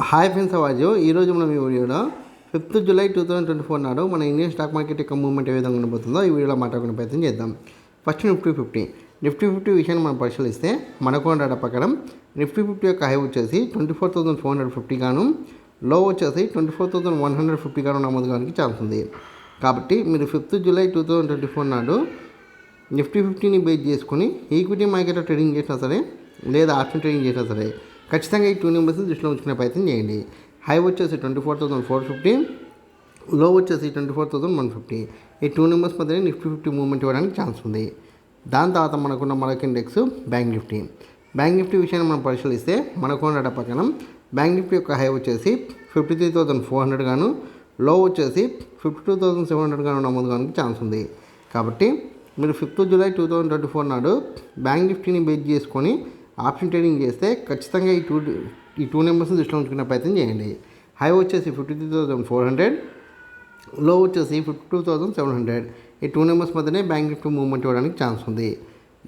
Hi friends, అవాజు ఈరోజు మనం ఈ వీడియోలో 5th జూలై 2024 నాడు మన ఇండియన్ స్టాక్ మార్కెట్ యొక్క మూవ్మెంట్ ఏ విధంగా ఉండబోతుందో ఈ వీడియోలో మాట్లాడుకునే ప్రయత్నం చేద్దాం. ఫస్ట్ నిఫ్టీ ఫిఫ్టీ విషయాన్ని మనం పరిశీలిస్తే మనకు డేటా ప్రకారం నిఫ్టీ ఫిఫ్టీ యొక్క హై వచ్చేసి 24,450 గాను, లో వచ్చేసి 24,150 గాను నమోదు కావడానికి ఛాన్స్ ఉంది. కాబట్టి మీరు 5th జూలై 2024 నాడు నిఫ్టీ ఫిఫ్టీని బేస్ చేసుకుని ఈక్విటీ మార్కెట్లో ట్రేడింగ్ చేసినా సరే లేదా ఆప్షన్ ట్రేడింగ్ చేసినా సరే ఖచ్చితంగా ఈ 2 నెంబర్స్ని దృష్టిలో ఉంచుకునే ప్రయత్నం చేయండి. హై వచ్చేసి 24,450, లో వచ్చేసి 24,150. ఈ 2 నెంబర్స్ మధ్యనే నిఫ్టీ ఫిఫ్టీ మూవ్మెంట్ ఇవ్వడానికి ఛాన్స్ ఉంది. దాని తర్వాత మనకున్న మరొక ఇండెక్స్ బ్యాంక్ నిఫ్టీ విషయాన్ని మనం పరిశీలిస్తే మనకున్న డేటా ప్రకారం బ్యాంక్ నిఫ్టీ యొక్క హై వచ్చేసి 53,400 గాను, లో వచ్చేసి 52,700 గాను నమోదు కావడానికి ఛాన్స్ ఉంది. కాబట్టి మీరు 5th జూలై 2024 నాడు బ్యాంక్ నిఫ్టీని బేస్ చేసుకొని ఆప్షన్ ట్రేడింగ్ చేస్తే ఖచ్చితంగా ఈ టూ నెంబర్స్ని దృష్టిలో ఉంచుకునే ప్రయత్నం చేయండి. హై వచ్చేసి 53,400, లో వచ్చేసి 52,700. ఈ 2 నెంబర్స్ మధ్యనే బ్యాంక్ నిఫ్టీ మూవ్మెంట్ ఇవ్వడానికి ఛాన్స్ ఉంది.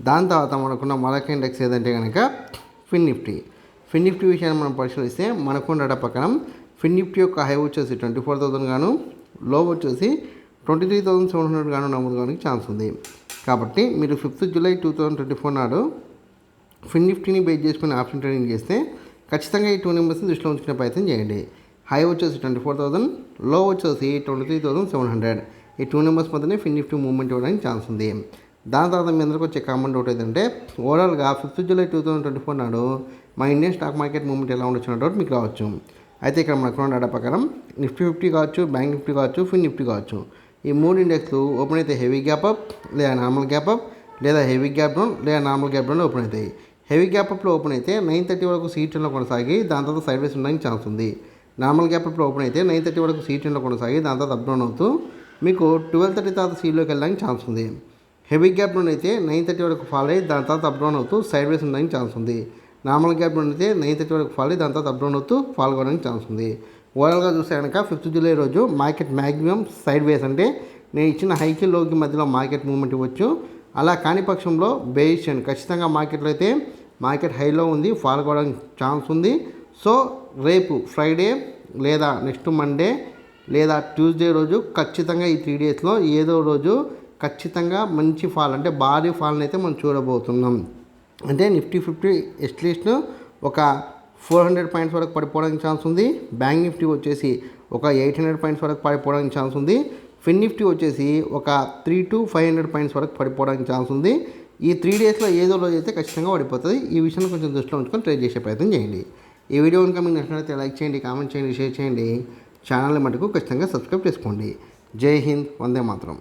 దాని తర్వాత మనకున్న మరొక ఇండెక్స్ ఏదంటే కనుక ఫిన్ నిఫ్టీ విషయాన్ని మనం పరిశీలిస్తే మనకున్న డేటా ప్రకారం ఫిన్ నిఫ్టీ యొక్క హై వచ్చేసి 24,000 గాను, లో వచ్చేసి 23,700 గాను నమోదు కావడానికి ఛాన్స్ ఉంది. కాబట్టి మీరు 5th జూలై 2024 నాడు ఫిన్ నిఫ్టీని బేస్ చేసుకుని ఆప్షన్ ట్రేడింగ్ చేస్తే ఖచ్చితంగా ఈ 2 నెంబర్స్ని దృష్టిలో ఉంచుకునే ప్రయత్నం చేయండి. హై వచ్చేసి 24,000, లో వచ్చేసి 23,700. ఈ 2 నెంబర్స్ మధ్యనే ఫిన్ నిఫ్టీ మూవ్మెంట్ ఇవ్వడానికి ఛాన్స్ ఉంది. దాని తర్వాత మీ అందరికీ వచ్చే కామెంట్ ఒకటి ఏంటంటే ఓవరాల్గా 5th జూలై 2024 నాడు మా ఇండియన్ స్టాక్ మార్కెట్ మూవ్మెంట్ ఎలా ఉండొచ్చు డౌట్ మీకు రావచ్చు. అయితే ఇక్కడ మనకు డేటా ప్రకారం నిఫ్టీ ఫిఫ్టీ కావచ్చు, బ్యాంక్ నిఫ్టీ కావచ్చు, ఫిన్ నిఫ్టీ కావచ్చు, ఈ 3 ఇండెక్స్లు ఓపెన్ అయితే హెవీ గ్యాప్ అప్ లేదా నార్మల్ గ్యాప్ అప్ లేదా హెవీ గ్యాప్ డౌన్ లేదా నార్మల్ గ్యాప్ డౌన్ ఓపెన్ అవుతాయి. హెవీ గ్యాప్ అప్లో ఓపెన్ అయితే 9:30 వరకు సీట్లలో కొనసాగి దాని తర్వాత సైడ్ వేస్ ఉండడానికి ఛాన్స్ ఉంది. నార్మల్ గ్యాప్ అప్లో ఓపెన్ అయితే 9:30 వరకు సీట్లలో కొనసాగి దాని తర్వాత అప్ డౌన్ అవుతూ మీకు 12:30 తర్వాత సీట్లోకి వెళ్ళడానికి ఛాన్స్ ఉంది. హెవీ గ్యాప్ డౌన్ అయితే 9:30 వరకు ఫాల్ అయ్యి దాని తర్వాత అప్ డౌన్ అవుతూ సైడ్ వేస్ ఉండడానికి ఛాన్స్ ఉంది. నార్మల్ గ్యాప్ డౌన్ అయితే 9:30 వరకు ఫాల్ అయ్యి దాని తర్వాత అప్ డౌన్ అవుతూ ఫాల్ కావడానికి ఛాన్స్ ఉంది. ఓవరాల్గా చూస్తే కనుక 5th జూలై రోజు మార్కెట్ మ్యాక్సిమం సైడ్ వేస్ అంటే నేను ఇచ్చిన హైకి లోకి మధ్యలో మార్కెట్ మూవ్మెంట్ ఇవ్వచ్చు. అలా కాని పక్షంలో బేరిష్ ఖచ్చితంగా మార్కెట్లో అయితే మార్కెట్ హైలో ఉంది, ఫాల్ కావడానికి ఛాన్స్ ఉంది. సో రేపు ఫ్రైడే లేదా నెక్స్ట్ మండే లేదా ట్యూస్డే రోజు ఖచ్చితంగా ఈ 3 డేస్లో ఏదో రోజు ఖచ్చితంగా మంచి ఫాల్ అంటే భారీ ఫాల్ని అయితే మనం చూడబోతున్నాం. అంటే నిఫ్టీ ఫిఫ్టీ అట్లీస్ట్ ఒక 400 పాయింట్స్ వరకు పడిపోవడానికి ఛాన్స్ ఉంది. బ్యాంక్ నిఫ్టీ వచ్చేసి ఒక 800 పాయింట్స్ వరకు పడిపోవడానికి ఛాన్స్ ఉంది. ఫిన్ నిఫ్టీ వచ్చేసి ఒక 300 to 500 పాయింట్స్ వరకు పడిపోవడానికి ఛాన్స్ ఉంది. ఈ 3 డేస్లో ఏదో రోజు అయితే ఖచ్చితంగా పడిపోతుంది. ఈ విషయాన్ని కొంచెం దృష్టిలో ఉంచుకొని ట్రేడ్ చేసే ప్రయత్నం చేయండి. ఈ వీడియో కనుక మీకు నచ్చినట్లయితే లైక్ చేయండి, కామెంట్ చేయండి, షేర్ చేయండి. ఛానల్ని మటుకు ఖచ్చితంగా సబ్స్క్రైబ్ చేసుకోండి. జై హింద్, వందే మాతరం.